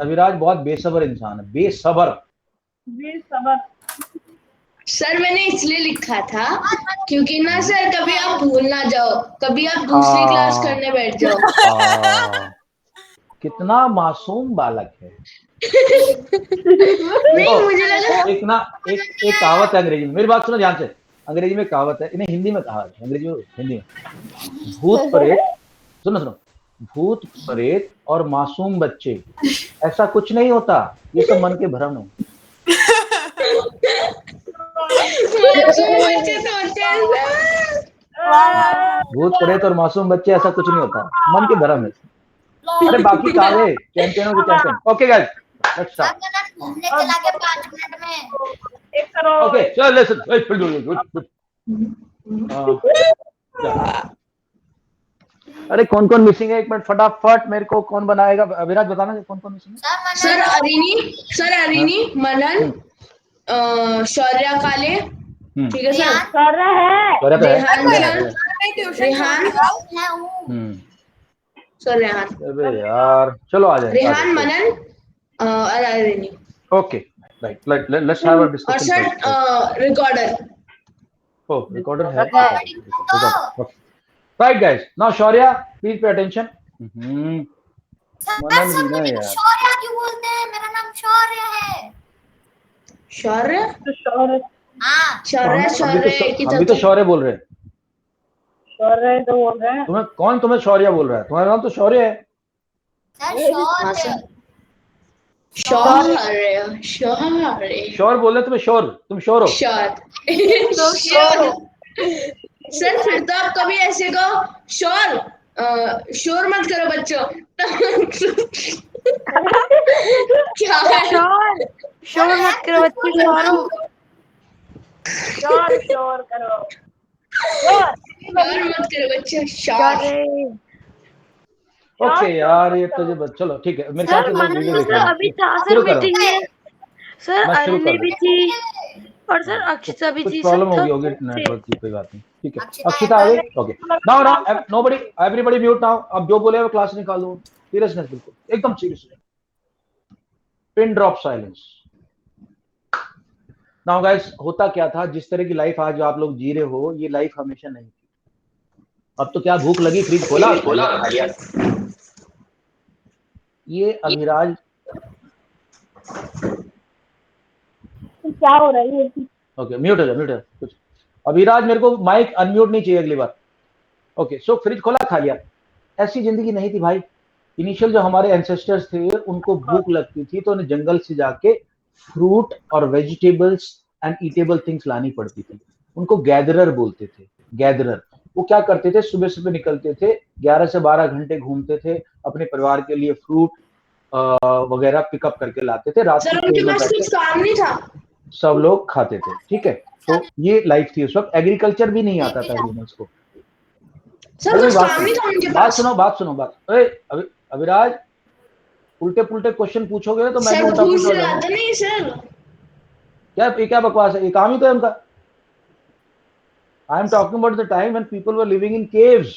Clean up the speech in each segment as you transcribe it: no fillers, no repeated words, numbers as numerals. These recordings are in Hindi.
अभिराज बहुत बेसब्र इंसान है, बेसब्र। सर मैंने इसलिए लिखा था क्योंकि ना सर कभी आप भूल ना जाओ, कभी आप दूसरी क्लास करने बैठ जाओ। कितना मासूम बालक है। नहीं मुझे लगा एक कहावत है अंग्रेजी में, मेरी बात सुनो ध्यान से। अंग्रेजी में कहावत है, इन्हें हिंदी में कहावत है, अंग्रेजी में हिंदी में। भूत प्रेत, सुनो सुनो, भूत प्रेत और मासूम बच्चे, ऐसा कुछ नहीं होता, ये सब मन के भ्रम है। भूत प्रेत और मासूम बच्चे, ऐसा कुछ नहीं होता, मन के भ्रम है। अरे बाकी काले चैंपियनों के champion. Okay guys, let's start. घूमने चला गया 5 मिनट में। ओके चल लेट्स अरे कौन कौन मिसिंग है, एक मिनट फटाफट मेरे को कौन बनाएगा, अभिराज बताना कौन कौन मिसिंग है। सर अरिनी, मनन, शौर्य काले, ठीक है सर। शौर्य है, रेहान सर, रेहान। अबे यार चलो आ जाए। रेहान, मनन और Arini. Okay right, let's have a discussion. और सर रिकॉर्डर। ओह रिकॉर्डर है। Right guys, now Shaurya please pay attention. Manan भी ना यार, शौर्य क्यों बोलते हैं? मेरा नाम शौर्य है। शौर्य? हाँ शौर्य हम भी तो शौर्य बोल रहे हैं। शौर्य तो बोल रहे हैं। तुम्हें शौर्य बोल रहा है? तुम्हारा नाम तो शौर्य है। शौर बोल रहे, तुम्हें शौर, तुम शौर हो। सर फिर तो आप कभी ऐसे कहो, शोर मत करो बच्चों। क्या है? शोर मत करो बच्चे, शोर करो। शोर मत करो बच्चे, शोर। ओके यार ये तो जो, चलो ठीक है, मेरे ख्याल से लोग वीडियो देख रहे हैं। अभी था सर मीटिंग में। सर अरुणी भी थी और सर अक्षिता भी कुछ थी। प्रॉब्लम होगी नेटवर्क की, कोई बात नहीं, ठीक है। अक्षिता आ गई। Okay now nobody everybody mute now. अब जो बोले वो क्लास निकाल दो, सीरियसनेस, बिल्कुल एकदम serious, pin drop silence. Now guys, होता क्या था, जिस तरह की लाइफ आज आप लोग जी रहे हो, ये लाइफ हमेशा नहीं थी। अब तो क्या, भूख लगी, फ्रिज खोला, ये अभिराज क्या हो रहा है? ओके म्यूट हो जा, कुछ। अभिराज मेरे को माइक अनम्यूट नहीं चाहिए अगली बार। ओके सो फ्रिज खोला, खा लिया। ऐसी जिंदगी नहीं थी भाई। इनिशियल जो हमारे एंसेस्टर्स थे, उनको भूख लगती थी तो उन्हें जंगल से जाके फ्रूट और वेजिटेबल्स एंड ईटेबल थिंग्स लानी पड़ती थी। उनको गैदरर बोलते थे, गैदरर। वो क्या करते थे, सुबह सुबह निकलते थे, 11 से 12 घंटे घूमते थे, अपने परिवार के लिए फ्रूट वगैरह पिकअप करके लाते थे। रात सर उनके पास कुछ काम नहीं था, सब लोग खाते थे, ठीक है। तो ये लाइफ थी उस वक्त। एग्रीकल्चर भी नहीं आता था ह्यूमंस को। सर कुछ काम नहीं था उनके पास। बात सुनो। अभिराज, उल्टे पुल्टे क्वेश्चन पूछोगे तो मैं भी उल्टा पुल्टा हो जाऊंगा। नहीं सर, क्या बकवास है, ये काम ही तो है उनका। I am talking about the time when people were living in caves,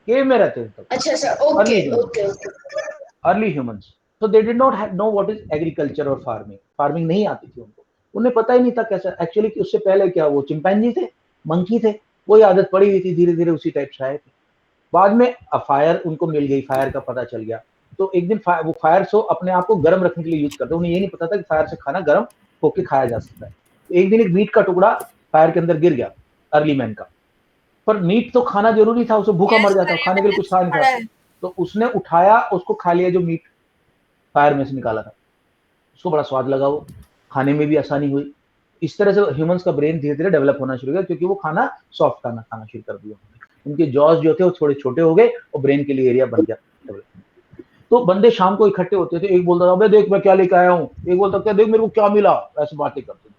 cave में रहते थे। अच्छा sir, okay. Early humans, so they did not know what is agriculture और फार्मिंग नहीं आती थी उनको। उन्हें पता ही नहीं था कैसा एक्चुअली, कि उससे पहले क्या वो चिंपैंजी थे, मंकी थे, वही आदत पड़ी हुई थी, धीरे धीरे उसी टाइप से आए थे। बाद में फायर उनको मिल गई, फायर का पता चल गया। तो एक दिन वो फायर सो अपने आप को गर्म रखने के लिए यूज करते, उन्हें ये नहीं पता था कि फायर से खाना गर्म होके खाया जा सकता है। तो एक दिन एक मीट का टुकड़ा फायर के अंदर गिर गया अर्ली मैन का, पर मीट तो खाना जरूरी था, उसे भूखा मर जाता, खाने के लिए कुछ खा नहीं था। तो उसने उठाया, उसको खा लिया, जो मीट फायर में से निकाला था। उसको बड़ा स्वाद लगा, वो खाने में भी आसानी हुई। इस तरह से ह्यूमंस का ब्रेन धीरे धीरे डेवलप होना शुरू हो गया, क्योंकि वो खाना सॉफ्ट खाना शुरू कर दिया। उनके जॉज जो थे वो थोड़े छोटे हो गए और ब्रेन के लिए एरिया बन गया। तो बंदे शाम को इकट्ठे होते थे, एक बोलता था अबे देख मैं क्या लेकर आया हूँ, एक बोलता क्या देख मेरे को क्या मिला, ऐसे बातें करते थे।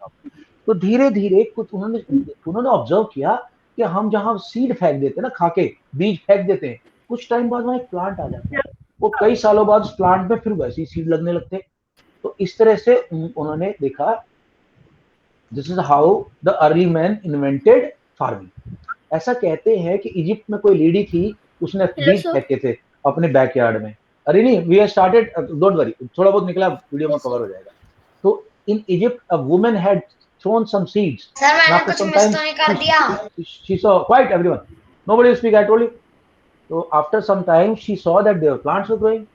तो धीरे धीरे कुछ उन्होंने ऑब्जर्व किया कि हम जहाँ सीड फेंक देते ना, खाके बीज फेंक देते हैं, कुछ टाइम बाद वहां एक प्लांट आ जाता है। वो कई सालों बाद उस प्लांट में फिर वैसे ही सीड लगने लगते। तो इस तरह से उन्होंने देखा, this is how the early man invented farming. ऐसा कहते हैं कि इजिप्ट में कोई लेडी थी, उसने बीज फेंके थे अपने बैकयार्ड में, अरे नहीं, we have started, don't worry, थोड़ा बहुत निकला वीडियो में कवर हो जाएगा। तो in Egypt a woman had thrown some seeds, sir and मैंने after कुछ some मिस time तो नहीं कर दिया? she saw, quiet everyone, nobody will speak, I told you. So after some time she saw that their plants were growing,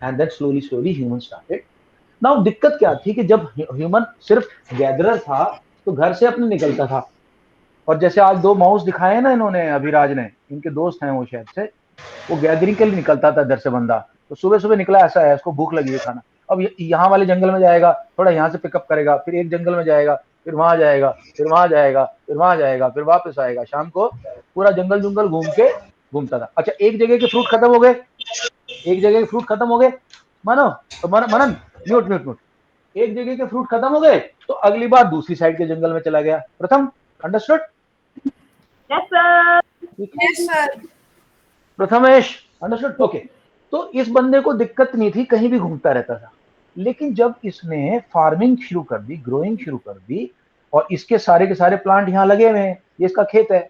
and then slowly humans started. Now दिक्कत क्या थी कि जब ह्यूमन सिर्फ गैदरर था तो घर से अपने निकलता था, और जैसे आज 2 माउस दिखाए ना इन्होंने, अभिराज ने, इनके दोस्त हैं वो शायद से, वो गैदरिंग के लिए निकलता था इधर से बंदा, तो सुबह सुबह निकला ऐसा है, उसको भूख लगी है खाना, अब यहाँ वाले जंगल में जाएगा, थोड़ा यहाँ से पिकअप करेगा, फिर एक जंगल में जाएगा, फिर वहां जाएगा, फिर वहां जाएगा, फिर वहां जाएगा, फिर वापस आएगा, शाम को पूरा जंगल जुंगल घूमता था। अच्छा, एक जगह के फ्रूट खत्म हो गए, एक जगह के फ्रूट खत्म हो गए, मानो तो मनन, म्यूट म्यूट म्यूट, एक जगह के फ्रूट खत्म हो गए तो अगली बार दूसरी साइड के जंगल में चला गया। प्रथम, understood? Yes sir. Yes sir. Prathamesh, understood? Okay. तो इस बंदे को दिक्कत नहीं थी, कहीं भी घूमता रहता था, लेकिन जब इसने फार्मिंग शुरू कर दी, ग्रोइंग शुरू कर दी, और इसके सारे के सारे प्लांट यहाँ लगे हुए हैं, ये इसका खेत है,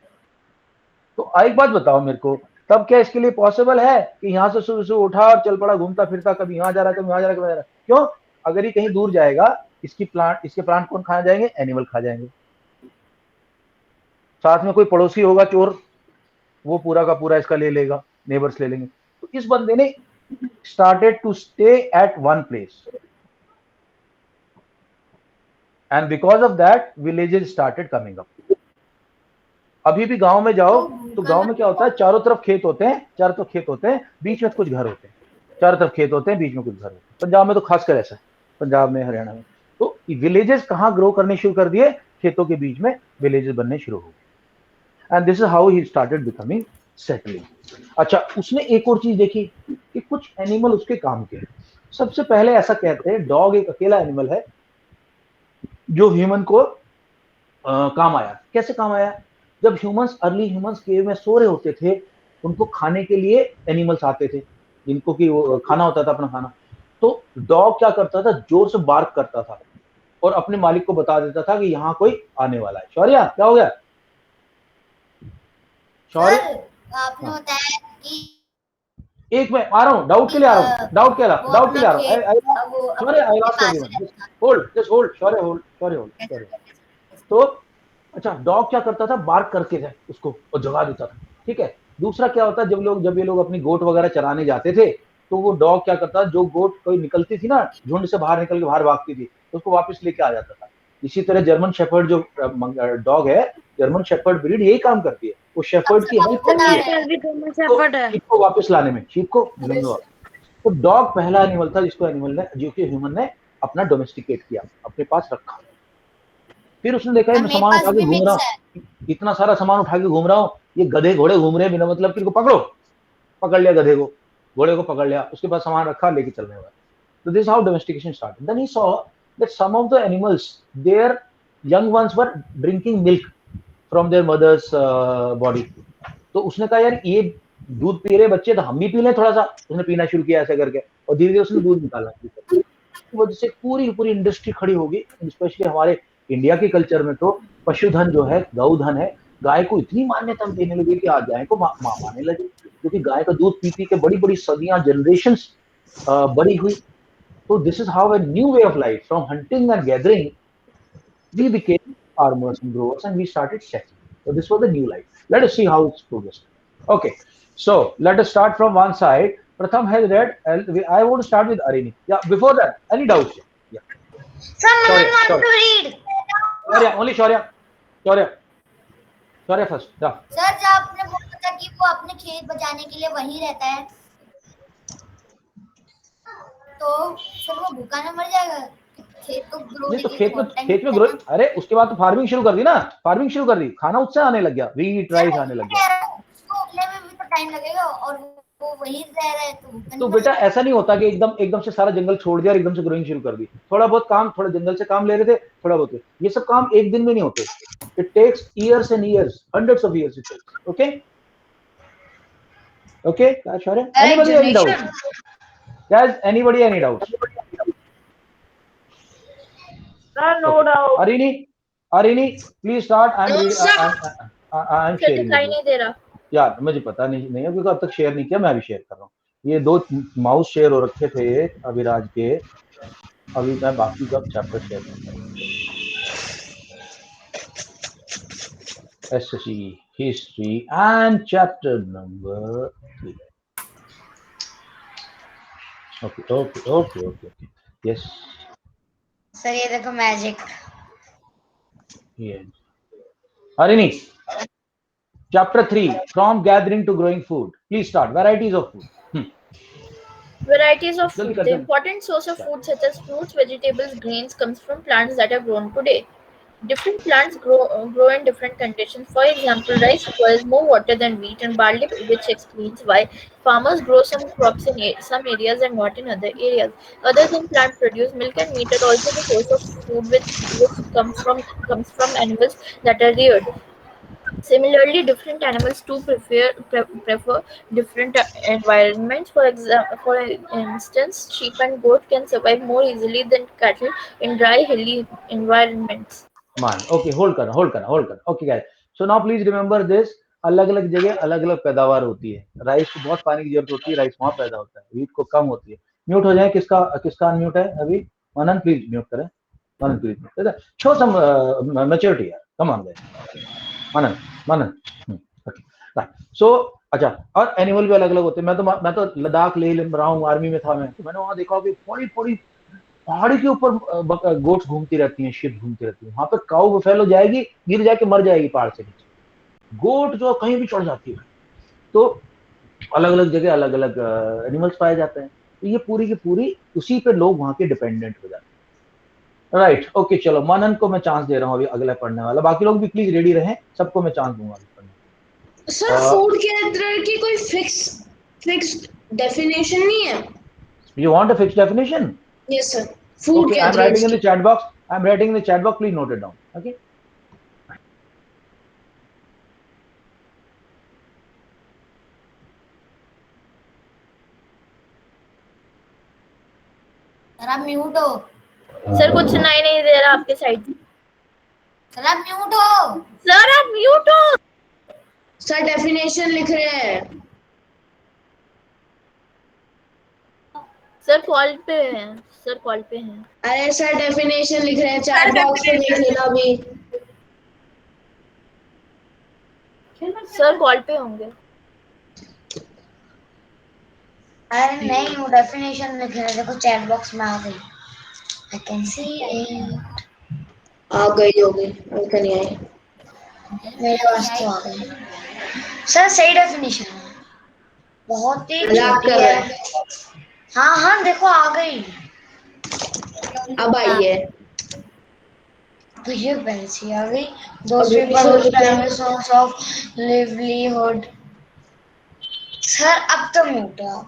तो एक बात बताओ मेरे को, तब क्या इसके लिए पॉसिबल है कि यहाँ से सुबह सुबह उठा और चल पड़ा, घूमता फिरता, कभी यहाँ जा रहा, कभी वहां जा रहा, कभी जा रहा? क्यों? अगर ये कहीं दूर जाएगा, इसके प्लांट कौन खा जाएंगे? एनिमल खा जाएंगे। साथ में कोई पड़ोसी होगा चोर, वो पूरा का पूरा इसका ले लेगा, नेबर्स ले लेंगे। तो इस बंदे ने started to stay at one place, and because of that villages started coming up. अभी भी गांव में जाओ तो गांव में क्या होता है, चारों तरफ खेत होते हैं, बीच में कुछ घर होते हैं, चारों तरफ खेत होते हैं, बीच में कुछ घर होते हैं। पंजाब में तो खासकर ऐसा है, पंजाब में, हरियाणा में, तो विलेजेस कहाँ ग्रो करने शुरू कर दिए? खेतों के बीच में विलेजेस बनने शुरू हो गए, and this is how he started becoming settling. अच्छा, उसने एक और चीज देखी कि कुछ एनिमल उसके काम के। सबसे पहले ऐसा कहते हैं, डॉग एक अकेला एनिमल है जो ह्यूमन को काम आया। कैसे काम आया? जब अर्ली ह्यूमंस केव में सो रहे होते थे, उनको खाने के लिए एनिमल्स आते थे, जिनको कि वो खाना होता था अपना खाना, तो डॉग क्या करता था, जोर से बार्क करता था और अपने मालिक को बता देता था कि यहाँ कोई आने वाला है। शौर्या, क्या हो गया? शौर्य, आपने बताया कि एक मैं आ रहा हूँ, डाउट के लिए आ रहा हूँ। तो अच्छा, डॉग क्या करता था, बार्क करके उसको और जगा देता था, ठीक है। दूसरा क्या होता है, जब ये लोग अपनी गोट वगैरह चराने जाते थे, तो वो डॉग क्या करता, जो गोट कोई निकलती थी ना, झुंड से बाहर निकल के बाहर भागती थी, तो उसको वापस लेके आ जाता था। इसी तरह जर्मन शेफर्ड जो डॉग है, जर्मन शेफर्ड ब्रीड यही काम करती है, वो शेफर्ड की हेल्प करती है शीप को वापस लाने में, शीप को। तो डॉग पहला एनिमल था जो कि ह्यूमन ने अपना डोमेस्टिकेट किया, अपने पास रखा। फिर उसने देखा मैं सामान उठा के घूम रहा हूँ, इतना सारा सामान उठा के घूम रहा हूँ, ये गधे घोड़े घूम रहे हैं बिना मतलब कि, इनको पकड़ो, पकड़ लिया गधे को, घोड़े को पकड़ लिया, उसके पास सामान रखा, लेके चलने वाला। तो this how domestication started. Then he saw that some of the animals, their young ones were drinking milk from their mother's body. तो उसने कहा यार ये दूध पी रहे बच्चे, तो हम भी पी लें थोड़ा सा। उसने पीना शुरू किया ऐसे करके, और धीरे धीरे उसने दूध निकाला। वजह से पूरी इंडस्ट्री खड़ी होगी। स्पेशली हमारे इंडिया के कल्चर में तो पशुधन जो है, गौधन है, गाय को इतनी मान्यता देने लगे कि आज गाय को माँ माने लगे, क्योंकि गाय का दूध पी के बड़ी सदियां, जनरेशंस बड़ी हुई। So this is how a new way of life, from hunting and gathering, we became farmers and growers, and we started settling. So this was the new life. Let us see how it's progressed. Okay, so let us start from one side. Pratham has read. I want to start with Arini. Yeah. Before that, any doubts? Yeah. Someone want to read. Shaurya, only Shaurya. Shaurya first. Yeah. Sir, जब आपने बोला था कि वो अपने खेत बचाने के लिए वहीं रहता है, तो फिर वो भूखा न मर जाएगा? खेत को ग्रो नहीं, तो खेत में ग्रो, अरे उसके बाद तो फार्मिंग शुरू कर दी ना, खाना उससे आने लग गया, वीट राइस आने लग गया। उसको उगने में भी तो टाइम लगेगा, और वो वहीं रह रहा है। तो बेटा ऐसा नहीं होता कि एकदम से सारा जंगल छोड़ दिया और एकदम से ग्रोइंग शुरू कर दी। थोड़ा बहुत काम, थोड़ा जंगल से काम ले रहे थे, थोड़ा बहुत। ये सब काम एक दिन में नहीं होते। It takes years and years, hundreds of years it takes. Okay, Shaurya, anybody any doubt? Guys, anybody any doubts? Sir, no doubt. Arini, please start. I'm sharing. दिखाई नहीं दे रहा यार, मुझे पता नहीं है क्योंकि अब तक शेयर नहीं किया, मैं अभी शेयर कर रहा हूँ। ये 2 माउस शेयर हो रखे थे अभिराज के, अभी मैं बाकी का चैप्टर शेयर करता हूँ। SSC history and chapter number 3। Okay yes sir ये देखो मैजिक। ये हरिणी chapter 3 from gathering to growing food. Please start. Varieties of food. Varieties of Jaldi food. kar The do. important source of food such as fruits, vegetables, grains comes from plants that are grown today. Different plants grow in different conditions. For example, rice requires more water than wheat and barley, which explains why farmers grow some crops in some areas and not in other areas. Other than plant produce, milk and meat are also the source of food which comes from animals that are reared. Similarly, different animals too prefer different environments. For instance, sheep and goat can survive more easily than cattle in dry, hilly environments. Man. Okay, hold कर. Okay guys. So now please remember this. अलग-अलग जगह अलग-अलग पैदावार होती है। राइस को बहुत पानी की जरूरत होती है, राइस वहाँ पैदा होता है, व्हीट को कम होती है। म्यूट हो जाए, किसका अनम्यूट है अभी? मनन प्लीज म्यूट करें। Manan please show some maturity यार, come on guys. Manan right. So अच्छा, और एनिमल भी अलग अलग होते हैं। मैं तो लद्दाख ले रहा हूँ, आर्मी में था मैं, तो मैंने वहां देखा कि बड़ी बड़ी पहाड़ी के ऊपर गोट्स घूमती रहती हैं, शिप घूमती रहती है। वहां पर काऊ बफेलो जाएगी, गिर जाके मर जाएगी पहाड़ से नीचे। गोट जो कहीं भी चढ़ जाती है। तो अलग अलग जगह अलग अलग एनिमल्स पाए जाते हैं। तो ये पूरी की पूरी उसी पे लोग वहां के डिपेंडेंट हो जाते हैं। राइट, ओके चलो, मनन को मैं चांस दे रहा हूँ अभी अगला पढ़ने वाला। बाकी लोग भी प्लीज रेडी रहें, सबको मैं चांस दूंगा अभी पढ़ने। सर फूड के अंदर की कोई फिक्स डेफिनेशन नहीं है। You want a fix definition? Yes sir, food Okay, के I'm writing in अंदर the chat box. I'm writing in the chat box. Please note it down. Okay. Sir आप म्यूट हो। सर कुछ सुनाई नहीं दे रहा आपके साइड से। सर आप म्यूट हो। सर आप म्यूट हो। सर डेफिनेशन लिख रहे हैं। सर कॉल पे हैं, सर कॉल पे हैं। अरे सर डेफिनेशन लिख रहे हैं, चैट बॉक्स पे देख लेना अभी। सर कॉल पे होंगे। अरे नहीं, वो डेफिनेशन लिख रहे हैं, देखो चैट बॉक्स में आ गई। I can see it. आ गई होगी, अभी नहीं आई। मेरे पास तो आ गई। सर सही डेफिनेशन है, बहुत ही मजाक छोटी कर है। रहे हैं। हाँ हाँ देखो आ गई। अब आई है। तो ये पहले से आ गई। Those people whose primary source of livelihood। Sir अब तो म्यूट है आप।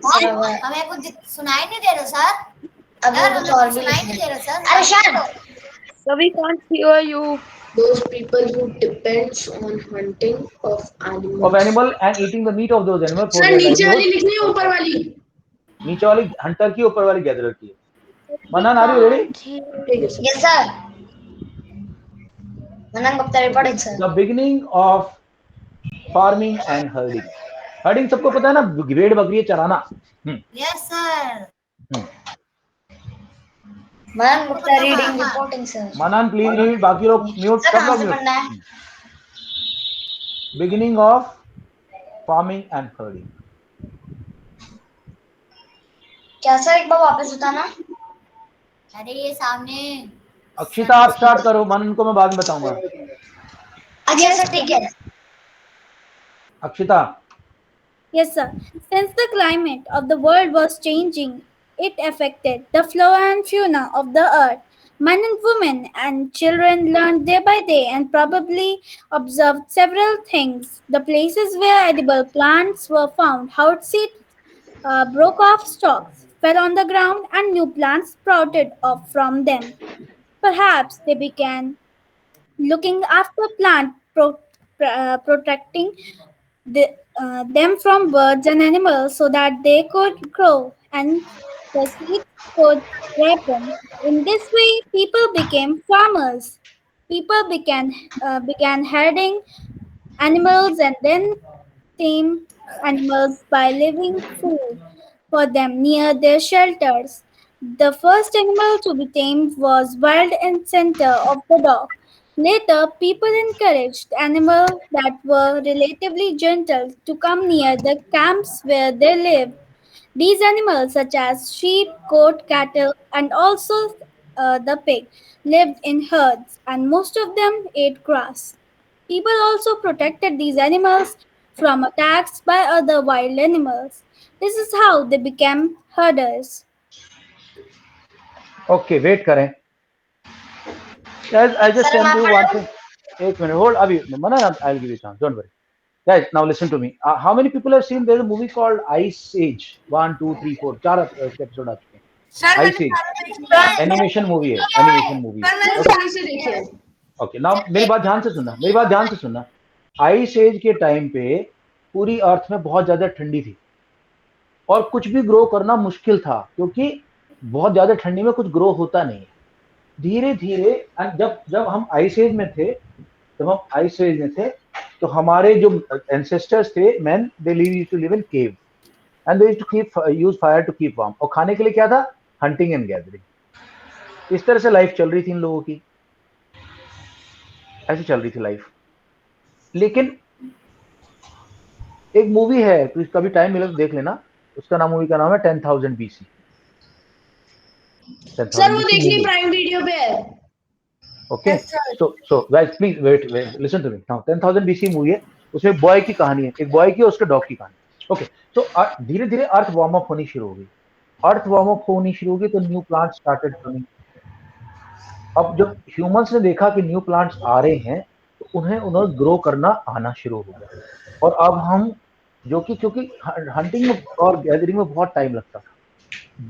सर हमें कुछ सुनाई नहीं दे रहा सर। अब कुछ और भी सुनाई नहीं दे रहा सर। अरे शायद So we can't hear you. Those people who depends on hunting of animals. Of animal and eating the meat of those animals for sir their नीचे वाली livelihood. लिखनी है ऊपर वाली? नीचे वाली हंटर की, ऊपर वाली गैदरर की। मनन आर यू रेडी? ठीक है sir. Yes sir. Manan Gupta reporting sir. The beginning of farming and herding. Herding सबको पता है ना, भेड़ बकरी चराना। Yes sir. Manan Gupta reading reporting sir. Manan please read, बाकी लोग म्यूट, सब लोग mute. Beginning of farming and herding. क्या सर एक बार वापस बताना। अरे ये सामने। अक्षिता आप स्टार्ट करो, मनन को मैं बाद में बताऊंगा। अच्छा सर ठीक है। Akshita. Yes, sir. Since the climate of the world was changing, it affected the flora and fauna of the earth. Men and women and children learned day by day and probably observed several things. The places where edible plants were found, hard seeds broke off stalks, fell on the ground, and new plants sprouted up from them. Perhaps they began looking after protecting them from birds and animals so that they could grow and the seeds could ripen. In this way, people became farmers. People began herding animals and then tamed animals by leaving food for them near their shelters. The first animal to be tamed was wild and center of the dog. Later, people encouraged animals that were relatively gentle to come near the camps where they lived. These animals, such as sheep, goat, cattle, and also the pig, lived in herds, and most of them ate grass. People also protected these animals from attacks by other wild animals. This is how they became herders. Okay, wait करें. Guys, I just Sir, tell I'm you one thing. एक minute, hold. अभी Manan, I'll give you a chance. Don't worry. Guys, now listen to me. How many people have seen there's a movie called Ice Age? 1, 2, 3, 4. 4 episode आ चुके हैं. Ice Age. Animation movie है. Animation movie. शुरू से देखिए. Okay, now मेरी बात ध्यान से सुनना. Ice Age के टाइम पे पूरी अर्थ में बहुत ज्यादा ठंडी थी और कुछ भी ग्रो करना मुश्किल था क्योंकि बहुत ज्यादा ठंडी में कुछ ग्रो होता नहीं है. धीरे धीरे जब हम आइस एज में थे तो हमारे जो एंसेस्टर्स थे man they used to live in cave and they used to use fire to keep warm. और खाने के लिए क्या था? Hunting and gathering. इस तरह से लाइफ चल रही थी इन लोगों की, ऐसी चल रही थी लाइफ. लेकिन एक मूवी है, तो कभी टाइम मिले तो देख लेना. उसका मूवी का नाम है 10,000 BC. सर वो देखनी प्राइम वीडियो पे है. Okay, so guys, please wait, listen to me. Now 10,000 BC movie है, उसमें बॉय की कहानी है, एक बॉय की और उसके डॉग की कहानी. ओके, तो धीरे धीरे अर्थ वार्म अप होनी शुरू हो गई. तो न्यू प्लांट स्टार्टेड कमिंग. अब जब ह्यूमंस ने देखा कि न्यू प्लांट्स आ रहे हैं तो उन्हें ग्रो करना आना शुरू हो गया. और अब हम जो कि क्योंकि हंटिंग में और गैदरिंग में बहुत टाइम लगता था,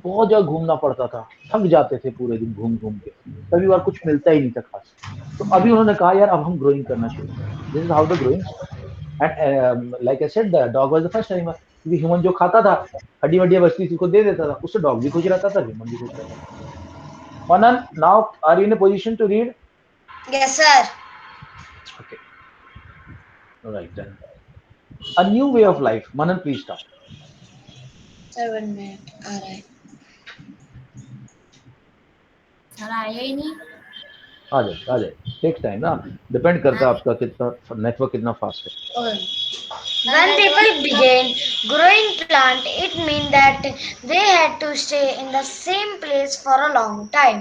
बहुत जगह घूमना पड़ता था, थक जाते थे पूरे दिन घूम के, कभी बार कुछ मिलता ही नहीं था खास. तो अभी उन्होंने कहा यार अब हम ग्रोइंग करना शुरू करें. This is how the growing. And like I said the dog was the first animal. क्योंकti ह्यूमन जो खाता था हड्डी वड्डियां बचती थी उसको दे देता था, उससे डॉग भी खुश रहता था, ह्यूमन भी खुश रहता था. Manan, now are you in a position to read? Yes, sir. Okay, right then. A new way of life. Manan, please start. 7 minutes. All right. Sir आया ही नहीं. आ जाए. टेक्स टाइम ना, डिपेंड करता है आपका कितना नेटवर्क कितना फास्ट है. When people began growing plant, it meant that they had to stay in the same place for a long time,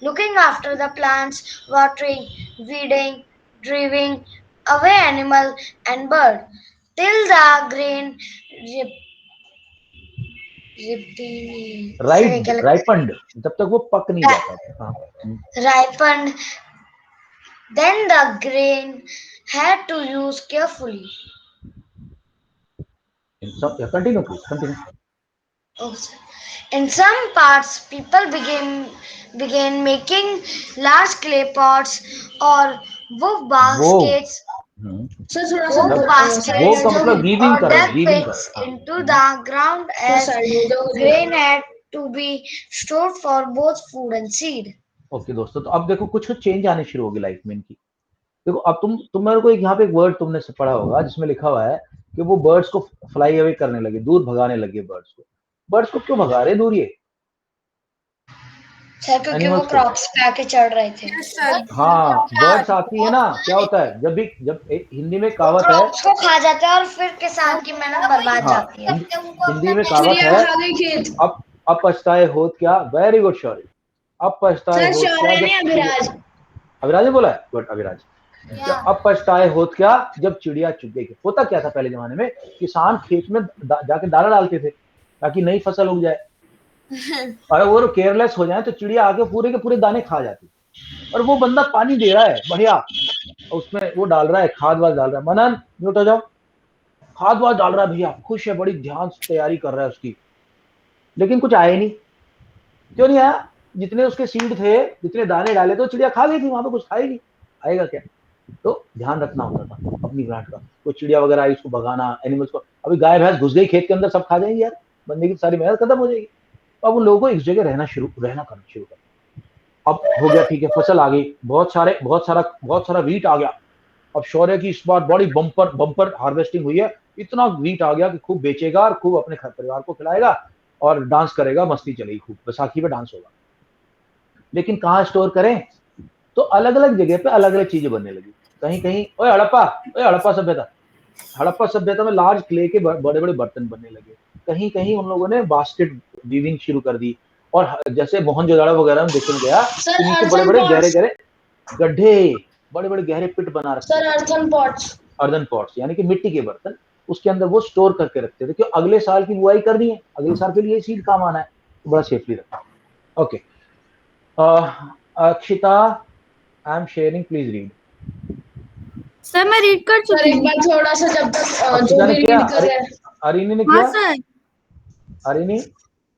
looking after the plants, watering, weeding, driving away animal and bird, till the grain ripened. जब तक वो पक नहीं जाता था. ripened. Then the grain had to use carefully. Continue, please. Continue. Oh, sir. In some parts, people began making large clay pots or wood baskets. Sir थोड़ा सा Wood baskets वो का मतलब वीविंग or कर रहा है, dug वीविंग pits कर. into the ground as grain had to be stored for both food and seed. Okay दोस्तों, तो अब देखो कुछ चेंज आने शुरू हो गई लाइफ में इनकी. देखो अब तुम मेरे को यहाँ पे एक वर्ड तुमने पढ़ा होगा जिसमें लिखा हुआ है कि वो बर्ड्स को फ्लाई अवे करने लगे, दूर भगाने लगे बर्ड्स को. बर्ड्स को क्यों भगा रहे दूर ये? सर क्योंकि वो क्रॉप्स पे आके चढ़ रहे थे. हाँ, बर्ड्स आती है ना, क्या होता है जब हिंदी में कहावत है, क्रॉप्स को खा जाते हैं और फिर किसान की मेहनत बर्बाद जाती है. हिंदी में कहावत है, अब पछताए होत क्या. वेरी गुड शौर्य. अब पछताए होत क्या. अभिराज ने बोला है. गुड अभिराज. अब पछताए होत क्या जब चिड़िया चुग गई. होता क्या था पहले जमाने में, किसान खेत में जाके दाना डालते थे ताकि नई फसल उग जाए, और वो केयरलेस हो जाए तो चिड़िया आके पूरे के पूरे दाने खा जाती. और वो बंदा पानी दे रहा है बढ़िया, उसमें वो डाल रहा है खाद वाद डाल रहा है. मनन म्यूट हो जाओ. खाद वाद डाल रहा है भैया, खुश है, बड़ी ध्यान से तैयारी कर रहा है उसकी, लेकिन कुछ आया नहीं. क्यों नहीं आया? जितने उसके सीड थे, जितने दाने डाले तो चिड़िया खा गई थी, वहां पे कुछ खाएगी, आएगा क्या? तो ध्यान रखना होता था अपनी प्लांट का. कोई चिड़िया वगैरह आई उसको भगाना, एनिमल्स को. अभी गाय भैंस घुस गई खेत के अंदर, सब खा जाएंगे यार, बंदे की सारी मेहनत खत्म हो जाएगी. अब उन लोगों को एक जगह रहना शुरू करना शुरू कर. अब हो गया, ठीक है, फसल आ गई, बहुत सारा वीट आ गया. अब शौर्य की इस बार बड़ी बम्पर हार्वेस्टिंग हुई है, इतना वीट आ गया कि खूब बेचेगा और खूब अपने परिवार को खिलाएगा और डांस करेगा, मस्ती चलेगी खूब, बैसाखी पे डांस होगा। लेकिन कहाँ स्टोर करें? तो अलग अलग जगह पे अलग अलग चीजें बनने लगी। कहीं कहीं ओए हड़प्पा सभ्यता में लार्ज क्ले के बड़े बड़े बर्तन बनने लगे। कहीं कहीं उन लोगों ने बास्केट वीविंग शुरू कर दी, और जैसे मोहनजोदड़ो वगैरह में देखने गया सर, कि नीचे बड़े earthen बड़े pots. गहरे गहरे गड्ढे, बड़े बड़े गहरे पिट बना रखते सर, थे। earthen pots. अर्दन पॉट्स यानी कि मिट्टी के बर्तन, उसके अंदर वो स्टोर करके रखते थे कि अगले साल की बुआई करनी है, अगले साल के लिए सीड काम आना है, तो बड़ा सेफली रखा। Okay, Akshita, I am sharing, please read. Sir मैं रीड कर सर, चुकी एक हूँ। बार थोड़ा सा, जब तक जो अक्षिता ने भी किया? रीड कर रहे हैं। अरिनी ने हाँ किया? सर। अरिनी,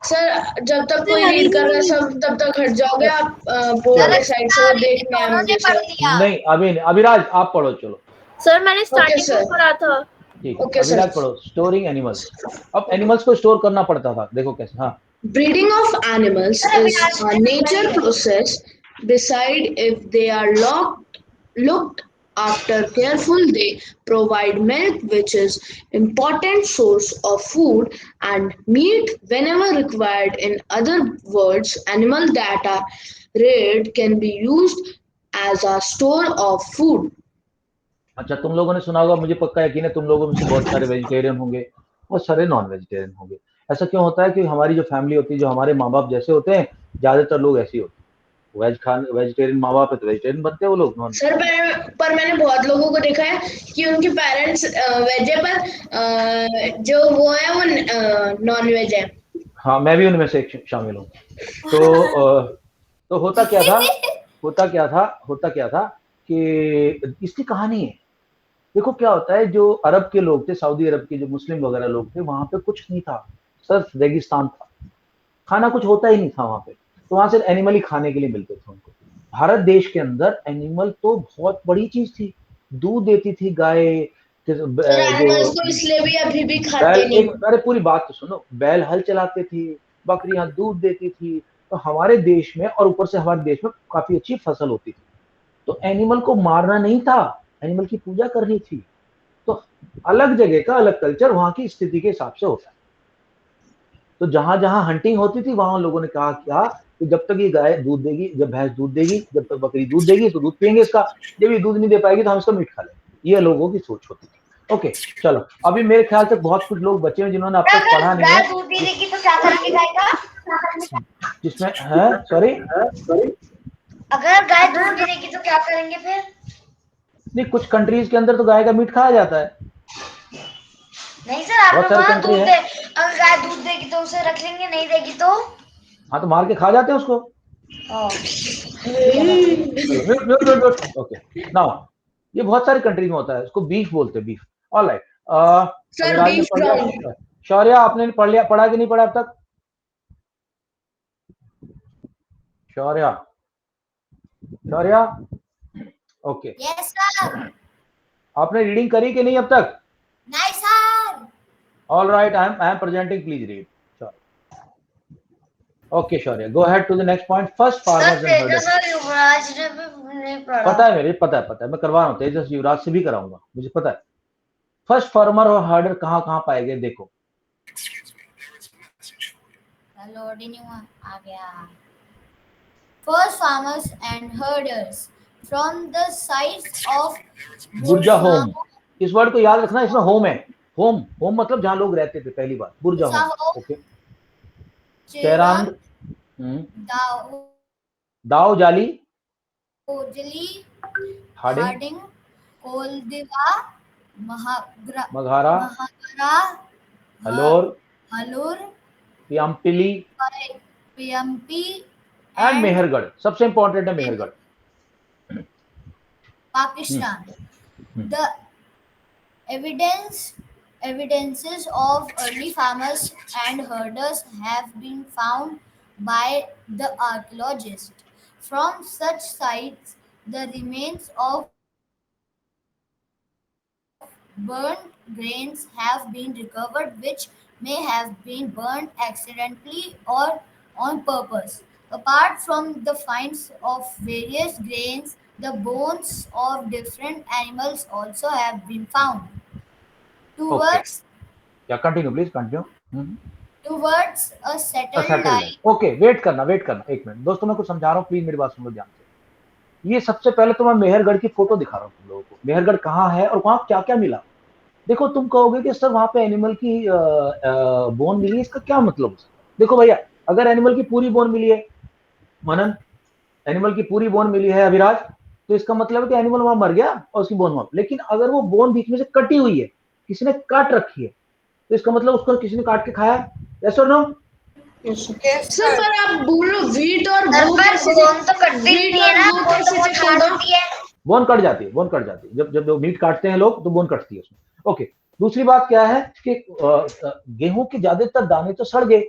सर, जब तक सर, कोई रीड कर रहा है अरिनी। सब, तब तक हट जाओगे आप बोर्ड के साइड से, वो देखना है मुझे सर। नहीं अभी नहीं, अभिराज आप पढ़ो, चलो। सर मैंने स्टार्टिंग सर। में पढ़ा था। ठीक, ओके सर। अभिराज पढ़ो, स्टोरिंग एनिमल्स। अब एनिमल्स को स्टोर करना पड़ता था, देखो कैसे। हाँ, Breeding of animals is a nature process. Beside if they are looked after careful, they provide milk, which is important source of food, and meat whenever required. In other words, animal that are reared can be used as a store of food. अच्छा, तुम लोगों ने सुना होगा, मुझे पक्का यकीन है तुम लोगों में से बहुत सारे वेजिटेरियन होंगे, बहुत सारे नॉन वेजिटेरियन होंगे। ऐसा क्यों होता है कि हमारी जो फैमिली होती है, जो हमारे माँ बाप जैसे होते हैं, ज्यादातर लोग ऐसे ही होते हैं। वेजिटेरियन माँ बाप है तो वेजिटेरियन बनते हैं वो लोग, नॉन। सर, पर मैंने बहुत लोगों को देखा है कि उनके पेरेंट्स वेज है, पर जो वो है वो नॉन वेज है। हाँ, मैं भी उनमें से एक शामिल हूँ। तो होता क्या था, कि इसकी कहानी है। देखो क्या होता है, जो अरब के लोग थे, सऊदी अरब के जो मुस्लिम वगैरह लोग थे, वहां पे कुछ नहीं था, सिर्फ रेगिस्तान था, खाना कुछ होता ही नहीं था वहां पे, तो वहां से एनिमल ही खाने के लिए मिलते थे उनको। भारत देश के अंदर एनिमल तो बहुत बड़ी चीज थी, दूध देती थी गाय, सर, एनिमल्स को इसलिए भी अभी भी बैल, खाते नहीं। एक अरे पूरी बात तो सुनो, बैल हल चलाते थी, बकरियां दूध देती थी, तो हमारे देश में, और ऊपर से हमारे देश में काफी अच्छी फसल होती थी, तो एनिमल को मारना नहीं था, एनिमल की पूजा करनी थी। तो अलग जगह का अलग कल्चर वहां की स्थिति के हिसाब से होता है। तो जहां जहां हंटिंग होती थी, वहां लोगों ने कहा क्या कि जब तक ये गाय दूध देगी, जब भैंस दूध देगी, जब तक बकरी दूध देगी तो दूध पियेंगे इसका, जब ये दूध नहीं दे पाएगी तो हम इसका मीट खा लेंगे। ये लोगों की सोच होती थी। ओके, चलो, अभी मेरे ख्याल से बहुत कुछ लोग बचे हैं जिन्होंने अब तक पढ़ा नहीं है। दूध नहीं देगी तो क्या करेंगे गाय का? जिसमें है, सॉरी, अगर गाय दूध नहीं देगी तो क्या करेंगे फिर? नहीं, कुछ कंट्रीज के अंदर तो गाय का मीट खाया जाता है। नहीं सर, आप बहुत सारे वहाँ कंट्री दूध है। दे, अगर गाय दूध देगी तो उसे रख लेंगे, नहीं देगी तो? हाँ, तो मार के खा जाते हैं उसको। ओके, नाउ ये बहुत सारी कंट्रीज में होता है, उसको बीफ बोलते हैं, बीफ। ऑलराइट, सर, अविराज ने बीफ पढ़ लिया, ब्राउन। शौर्य आपने पढ़ा कि नहीं पढ़ा अब तक? Shaurya, okay, yes sir. आपने रीडिंग करी कि नहीं अब तक? नहीं sir. Alright, I am presenting, please read. Okay Shaurya, go ahead to the next point. First farmers and herders. Sir, Yuvraj ने भी नहीं पढ़ा। पता है मेरे, पता है, मैं करवा रहा हूँ, तेजस युवराज से भी कराऊंगा, मुझे पता है। फर्स्ट फार्मर और हर्डर कहाँ कहाँ पाए गए, देखो। लोड ही नहीं हुआ, आ गया। First farmers and herders from the sites of बुर्जा होम, इस वर्ड को याद रखना, इसमें होम है, होम मतलब जहाँ लोग रहते थे पहली बार, बुर्जा होम। ओके, चेरांग, दाओ जाली, हार्डिंग, कोलदिवा, मघारा, हलोर, पियम्पिली एंड मेहरगढ़। सबसे इंपॉर्टेंट है Mehrgarh, Pakistan. The evidences of early farmers and herders have been found by the archaeologists. From such sites, the remains of burnt grains have been recovered, which may have been burnt accidentally or on purpose. Apart from the finds of various grains, the bones of different animals also have been found. towards या continue please continue. towards a settled settled life. Life. Okay, wait करना एक मिनट दोस्तों, मैं कुछ समझा रहा हूँ, प्लीज मेरी बात सुन लो ध्यान से। ये सबसे पहले तो मैं मेहरगढ़ की फोटो दिखा रहा हूँ तुम लोगों को। मेहरगढ़ कहाँ है और वहाँ क्या क्या मिला। देखो, तुम कहोगे कि सर वहाँ पे एनिमल की बोन मिली, इसका क्या मतलब। देखो भैया, अगर एनिमल की पूरी बोन मिली है, मनन, एनिमल की पूरी बोन मिली है अभिराज, तो इसका मतलब है कि एनिमल वहां मर गया और उसकी बोन वहां। लेकिन अगर वो बोन बीच में से कटी हुई है, किसी ने काट रखी है, तो इसका मतलब उसको किसी ने काट के खाया। यस और नो? सर पर आप बोलो वीट और सर वो पर कैसे बोन तो कटती वीट नहीं है और ना, वो बोन कैसे तो बहुत चेक हार्ड होगा? होती है। बोन कट जाती है, बोन कट जाती है। जब मीट काटते हैं लोग तो बोन कटती है उसमें। ओके, दूसरी बात क्या है कि गेहूं के ज्यादातर दाने तो सड़ गए,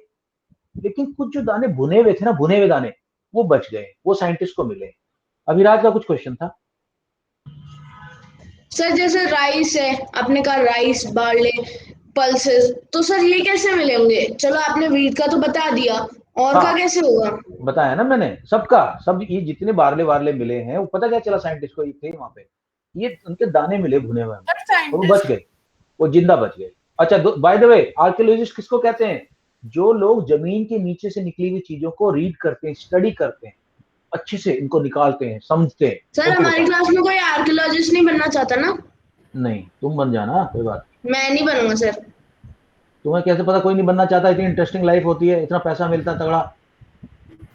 लेकिन कुछ जो दाने भुने हुए थे ना, भुने हुए दाने, वो बच गए, वो साइंटिस्ट को मिले। अभिराज का कुछ क्वेश्चन था। सर जैसे राइस है, आपने कहा राइस, बार्ले, पल्सेस, तो सर ये कैसे मिलेंगे? चलो आपने वीट का तो बता दिया, और हाँ, का कैसे होगा? बताया ना मैंने, सबका सब। ये जितने बारले वारले मिले हैं, वो पता क्या चला साइंटिस्ट को, ये थे वहां पे, ये उनके दाने मिले भुने हुए, और वो बच गए, वो जिंदा बच गए। अच्छा, बाय द वे, आर्कियोलॉजिस्ट किसको कहते हैं? जो लोग जमीन के नीचे से निकली हुई चीजों को रीड करते हैं, स्टडी करते हैं, अच्छे से इनको निकालते हैं, समझते हैं। सर हमारी क्लास में कोई आर्कियोलॉजिस्ट नहीं बनना चाहता ना? नहीं, तुम बन जाना, कोई बात। मैं नहीं बनूंगा सर। तुम्हें कैसे पता कोई नहीं बनना चाहता? इतनी इंटरेस्टिंग लाइफ होती है, इतना पैसा मिलता है तगड़ा।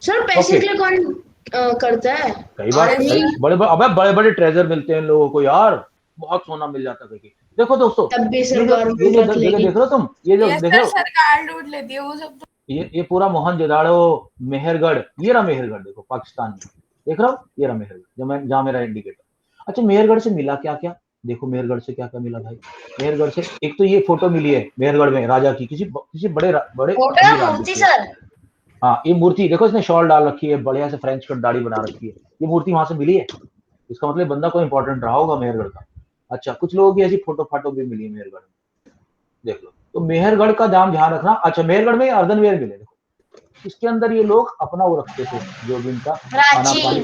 सर पैसे के लिए कौन करता है? कई बार बड़े बड़े ट्रेजर मिलते हैं लोगों को यार, बहुत सोना मिल जाता है। देखो दोस्तों, तब भी ये सर जो गवर्नमेंट रख जगह लेगी। देख रहे हो तुम, ये जो देख रहे हो, सरकार लूट लेती है वो सब। ये पूरा मोहनजोदाड़ो, मेहरगढ़, ये रहा मेहरगढ़, देखो पाकिस्तान में, देख रहा हो, ये रहा मेहरगढ़, जहाँ मेरा इंडिकेटर। अच्छा, मेहरगढ़ से मिला क्या क्या? देखो मेहरगढ़ से क्या क्या मिला भाई। मेहरगढ़ से एक तो ये फोटो मिली है मेहरगढ़ में राजा की, किसी बड़े फोटो या मूर्ति सर? हाँ, ये मूर्ति देखो, इसने शॉल डाल रखी है, बढ़िया से फ्रेंच कट दाढ़ी बना रखी है, ये मूर्ति वहां से मिली है। इसका मतलब बंदा कोई इंपॉर्टेंट रहा होगा मेहरगढ़ का। अच्छा, कुछ लोगों की ऐसी फोटो फाटो भी मिली है मेहरगढ़ में, देख लो। तो मेहरगढ़ का दाम ध्यान रखना। अच्छा, मेहरगढ़ में अर्धनवेयर मिले, देखो इसके अंदर ये लोग अपना वो रखते थे, जो भी इनका खाना पानी,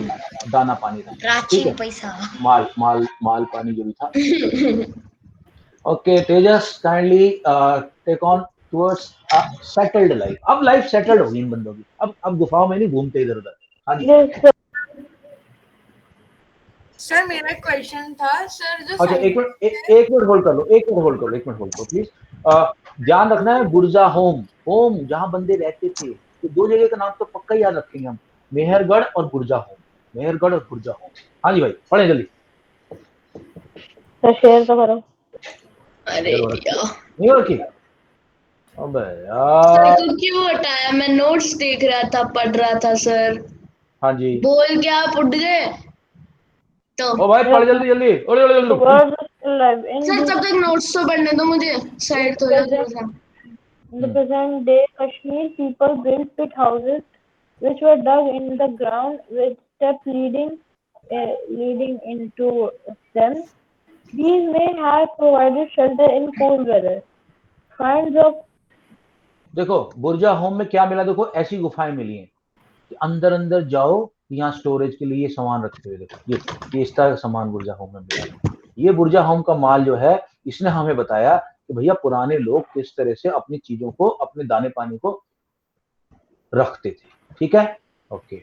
दाना पानी था, ठीक है, पैसा, माल पानी जो भी था। Okay Tejas, kindly take on towards settled life. अब लाइफ सेटल्ड होगी इन बंदों की, अब गुफाओं में नहीं घूमते इधर उधर। हाँ जी सर मेरा क्वेश्चन था सर, जो अच्छा, एक मिनट होल्ड कर लो प्लीज। ध्यान रखना है, गुर्जा होम जहां बंदे रहते थे, तो दो जगह का नाम तो पक्का याद रखेंगे हम, मेहरगढ़ और गुर्जा होम। हाँ जी भाई, पढ़े जल्दी। सर शेयर तो करो। अरे यार, नहीं हो रखी? अबे यार, सर क्यों हटाया? मैं नोट्स देख रहा था, पढ़ रहा था सर। हाँ जी, बोल क्या आप उठ गए तो? ओ भाई पढ़ जल्दी। सर तब तक नोट्स तो पढ़ने दो मुझे, साइड तो जा। In the present day, Kashmir people built pit houses which were dug in the ground with steps leading into them. These may have provided shelter in cold weather. Finds of देखो गुर्जा होम में क्या मिला, देखो ऐसी गुफाएं मिली हैं कि अंदर जाओ, यहाँ स्टोरेज के लिए सामान रखते हुए, देखो ये इस तरह का सामान गुर्जा होम में मिला। ये गुर्जा होम का माल जो है, इसने हमें बताया कि भैया पुराने लोग किस तरह से अपनी चीजों को, अपने दाने पानी को रखते थे, ठीक है। Okay,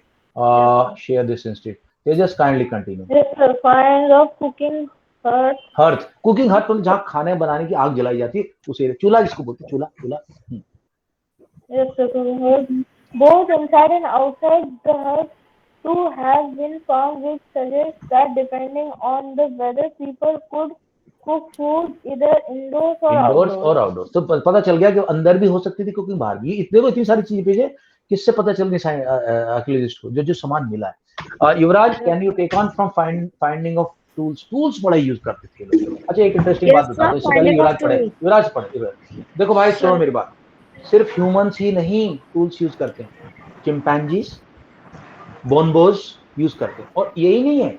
share this instead. Tejas kindly continue. yes, sir, finds of cooking hearth, cooking hearth तो जहाँ खाने बनाने की आग जलाई जाती है, उसे चूल्हा जिसको बोलते हैं, चूल्हा। Yes, sir, cooking hut. Both inside and outside the hut too have been found, which suggests that depending on the weather, people could cook food either indoors or outdoors. तो पता चल गया कि अंदर भी हो सकती थी कुकिंग, बाहर भी। देखो इतनी सारी चीजें भेजे, किससे पता चल गई आर्कियोलॉजिस्ट को, जो सामान मिला है। Yuvraj, can you take on from finding of tools बड़ा यूज करते थे लोग। अच्छा, एक इंटरेस्टिंग बात बता दो, इससे पहले युवराज पढ़े। देखो भाई सुनो मेरी बात, सिर्फ ह्यूमंस ही नहीं टूल्स यूज करते हैं, चिंपैंजीज, बोनबोज यूज करते हैं। और यही नहीं है,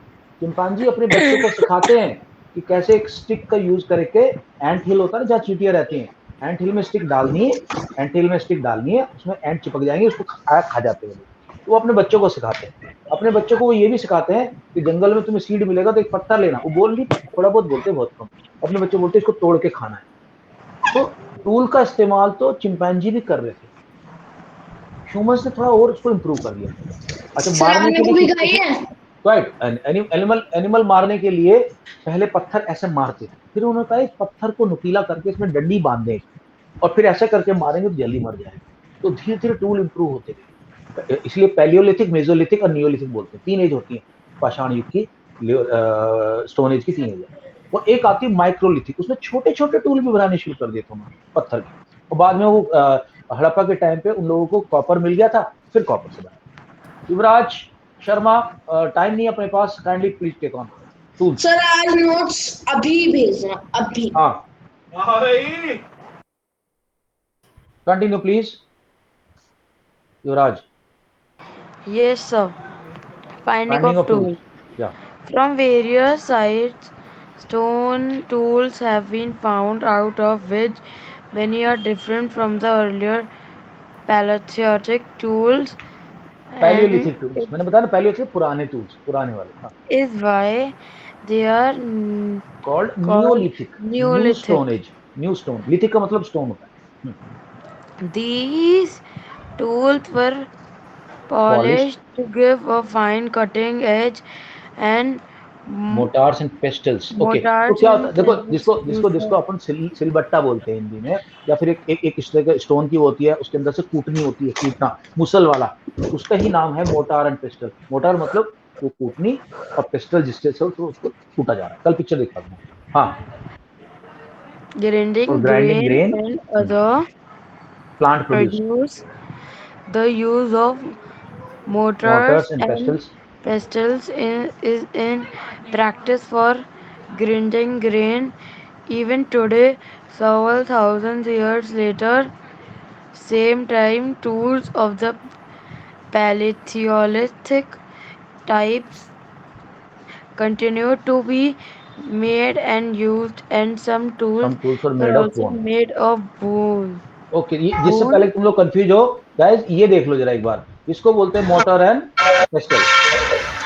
चिंपैंजी अपने बच्चों को सिखाते हैं कि कैसे एक स्टिक का यूज करके, एंट हिल होता है जहाँ चींटियां रहती हैं, एंट हिल में स्टिक डालनी है, उसमें एंट चिपक जाएंगे, उसको खा जाते हैं। तो वो अपने बच्चों को सिखाते हैं। अपने बच्चों को वो ये भी सिखाते हैं कि जंगल में तुम्हें सीड मिलेगा तो एक पत्ता लेना, वो बोल नहीं, थोड़ा बहुत बोलते, बहुत कम। अपने बच्चे बोलते इसको तोड़ के खाना है, तो टूल का इस्तेमाल तो चिंपैंजी भी कर रहे थे, ह्यूमंस ने थोड़ा और उसको इम्प्रूव कर दिया। अच्छा, सर मारने आपने के कभी लिए खाई है? राइट, एनिमल मारने के लिए पहले पत्थर ऐसे मारते थे, फिर उन्होंने कहा इस पत्थर को नुकीला करके इसमें डंडी बांध दें और फिर ऐसे करके मारेंगे तो जल्दी मर जाएगा। तो धीरे धीरे टूल इंप्रूव होते गए, इसलिए पैलियोलिथिक, मेसोलिथिक और नियोलिथिक बोलते हैं, 3 एज होती है पाषाण युग की, स्टोन एज की 3 एज है। वो एक आती है माइक्रोलिथिक, उसमें छोटे छोटे टूल भी बनाने शुरू कर दिए थे उन्होंने पत्थर के, और बाद में वो हड़प्पा के टाइम पे उन लोगों को कॉपर मिल गया था, फिर कॉपर से बनाया। युवराज शर्मा, टाइम नहीं अपने पास, kindly please take on tool. Sir आज नोट्स अभी भेजना, अभी। हाँ, continue please Yuvraj. Yes, sir. Finding Finding of of tools. tools. Yeah. From various sites, stone tools have been found, out of which many are different from the earlier Paleolithic tools, and Palaeolithic tools, मैंने बताया ना, पैलियोलिथिक पुराने टूल्स, पुराने वाले। हाँ, is why they are called called Neolithic, new Neolithic. Stone age, new stone, lithic का मतलब स्टोन होता है। These tools were polish, polished to give a fine cutting edge, and motors and pastels. Okay, तो mortars क्या होता है, and देखो pebbles जिसको जिसको used जिसको for. अपन सिलबट्टा बोलते हैं हिंदी में, या फिर एक इस तरह का स्टोन की होती है, उसके अंदर से कूटनी होती है, कूटना, मुसल वाला, उसका ही नाम है मोटार एंड पेस्टल। मोटार मतलब वो कूटनी, और पेस्टल जिससे से उसको कूटा जा रहा है। कल पिक्चर देखा था। हाँ, और Grinding grinding grain grain, and other plant produce, produce. The use of mortars Motors and and pastels, pestles is in practice for grinding grain. Even today, several thousand years later, same time tools of the Paleolithic types continue to be made and used, and some tools some tools are are made of also bone. made of bone. Okay, जिससे Bone. पहले तुम लोग कंफ्यूज हो, गाइस ये देख लो जरा एक बार, इसको बोलते हैं मोटर एंड पेस्टल।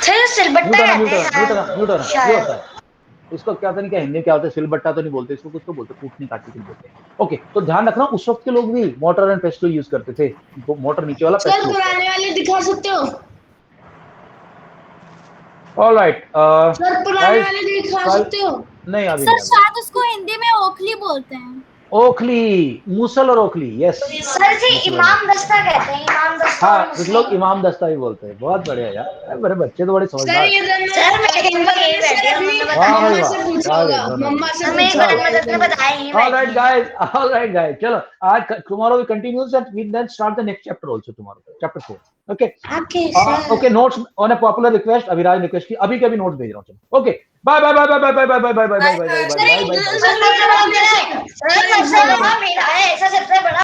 सर सिलबट्टा म्यूट आना, कहते म्यूट हैं आना, म्यूट आना, म्यूट आना, ये शायद। होता है। इसको क्या होता है, क्या हिंदी में क्या होता है, सिलबट्टा तो नहीं बोलते इसको, कुछ तो बोलते, कूटनी काटनी कुछ बोलते हैं। ओके, तो ध्यान रखना उस वक्त के लोग भी मोटर एंड पेस्टल यूज करते थे, मोटर नीचे वाला, सर पेस्टल ऊपर पुराने वाले दिखा सकते हो? वाला। ऑलराइट सर पुराने गाइस, वाले दिखा कल सकते हो? नहीं, अभी सर नहीं, अभी शायद उसको हिंदी में ओखली बोलते हैं। ओखली, मूसल और ओखली, यस, सर जी मूसल और इमाम ओखली। दस्ता कहते हैं, इमाम दस्ता और हाँ, कुछ लोग मुस्लिम। इमाम दस्ता भी बोलते हैं। बहुत बढ़िया यार, मेरे बच्चे तो बड़े सर समझदार। ये सर मेरे घर में यही बैठे हैं, उन्होंने वाह बताया। भाई मम्मा वाह, से पूछा आ गए होगा, दोनों। मम्मा से हम मेरी पूछा होगा। ग्रैंडमदर ने बताया यही All बैठी right, हैं। guys. All right, guys. चलो, आज tomorrow we continues and we then start the next chapter also tomorrow, chapter 4. Okay. Okay sir. Okay. Notes on a popular request. Abhiraj request की, अभी के अभी नोट्स भेज रहा हूँ। चलो. Okay. Bye bye bye bye bye bye bye bye bye bye bye bye bye bye bye bye bye. Sir सबसे बड़ा मेरा है, सर सबसे बड़ा